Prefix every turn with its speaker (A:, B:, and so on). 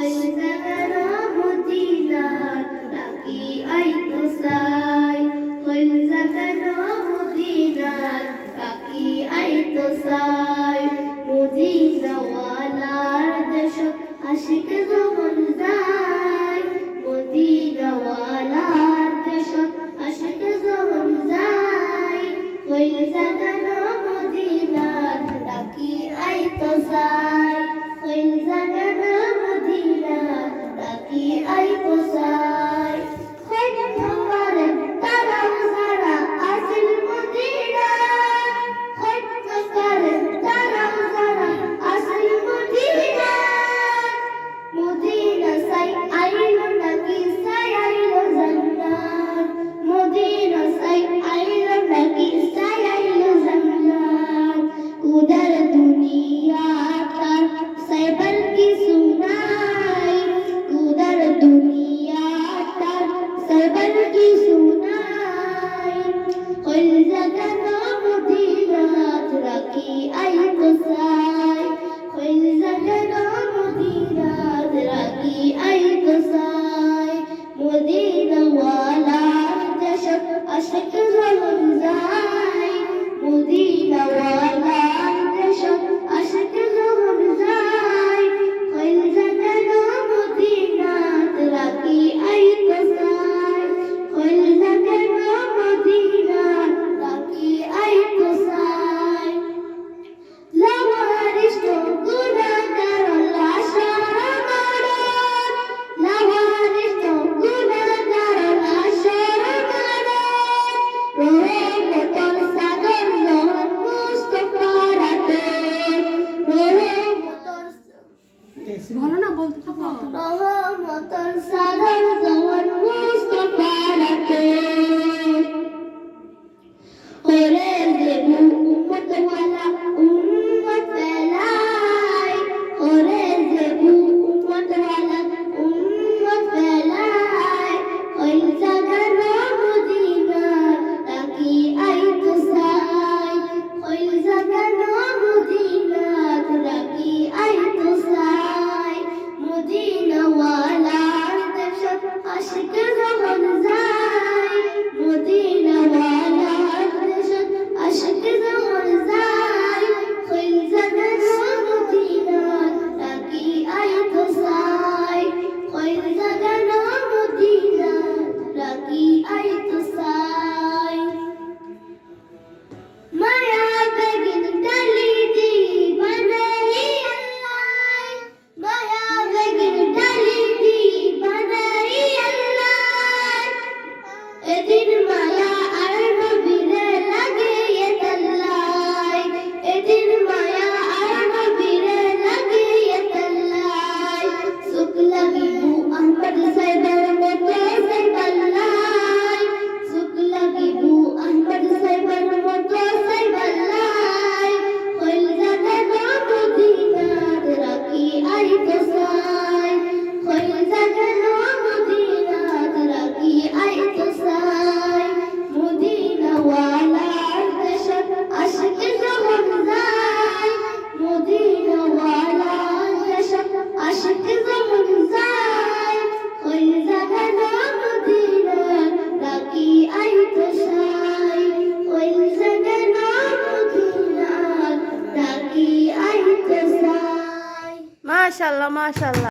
A: জাগানো মদিনার ডাকি আইতো সাই হইল জাগানো মদিনার ডাকি আইতো সাই মদিনাওয়ালার দেশ আশিক যখন যায় মদিনাওয়ালার দেশ আশিক যখন যায় হইল জাগানো মদিনার ডাকি আইতো সাই হইল জাগানো মদিনার ডাকি আইতো সাই হইল করে তারা সারা আসিল মদিনা হইল করে তারা সারা আসিল মদিনা মদিনা সাই আইলো নাকি সাই আইলো জান্নাত মদিনা সাই আইলো নাকি সাই আইলো জান্নাত উদার দুনিয়া তার সাইবার কি সুনাই উদার দুনিয়া তার সাইবার কি সুনাই হইল জাগানো মদিনাত রাখি আইতো সাই হইল জাগানো মদিনাত রাখি আইতো সাই মদিনাওয়ালার দেশ আশিক যখন যায় মদিনাওয়ালার দেশ আশিক যখন যায় হইল জাগানো মদিনাত রাখি আইতো সাই হইল জাগানো মদিনাত রাখি আইতো সাই লাওয়ারিস তো গুনাহগার লাশার মারণ লাওয়ারিস তো গুনাহগার লাশার মারণ রহমতের সাগর যখন মুস্তাফার হাতে
B: ভালো না বলতে থাকো
A: রহমতের সাগর যখন মুস্তাফার হাতে ওরে দেবু উম্মত ওয়ালা উম্মত ফেলাই ওরে দেবু উম্মত ওয়ালা উম্মত ফেলাই ওই জাগানো মদিনার ডাকি আইতো সাই ওই জাগানো মদিনার ডাকি আইতো সাই মদিনাওয়ালার দেশত আশিক যখন যায় মদিনাওয়ালার দেশত আশিক যখন যায় হইল জাগানো মদিনার ডাকি আইতো সাই হইল জাগানো মদিনার ডাকি আইতো সাই মায়া বেগিন ডালি দি বানাই আল্লাহ মায়া বেগিন ডালি দি বানাই আল্লাহ এদিন মায়া আর নবীরে লাগে এতাল্লাই এদিন মায়া আর নবীরে লাগে এতাল্লাই সুখ লাগিবু আহমদ সাইবার মতো সাইবাল্লাই সুখ লাগিবু আহমদ সাইবার মতো সাইবাল্লাই হইল জাগানো মদিনাত রাখি আইতো সাই হইল জাগানো মদিনাত রাখি আইতো সাই মদিনাওয়ালার দেশত আশিক যখন যায় মদিনাওয়ালার দেশত আশিক যখন যায় হইল জাগানো মদিনাত রাখি আইতো সাই হইল জাগানো মদিনাত রাখি আইতো সাই
B: মাশাআল্লাহ মাশাআল্লাহ।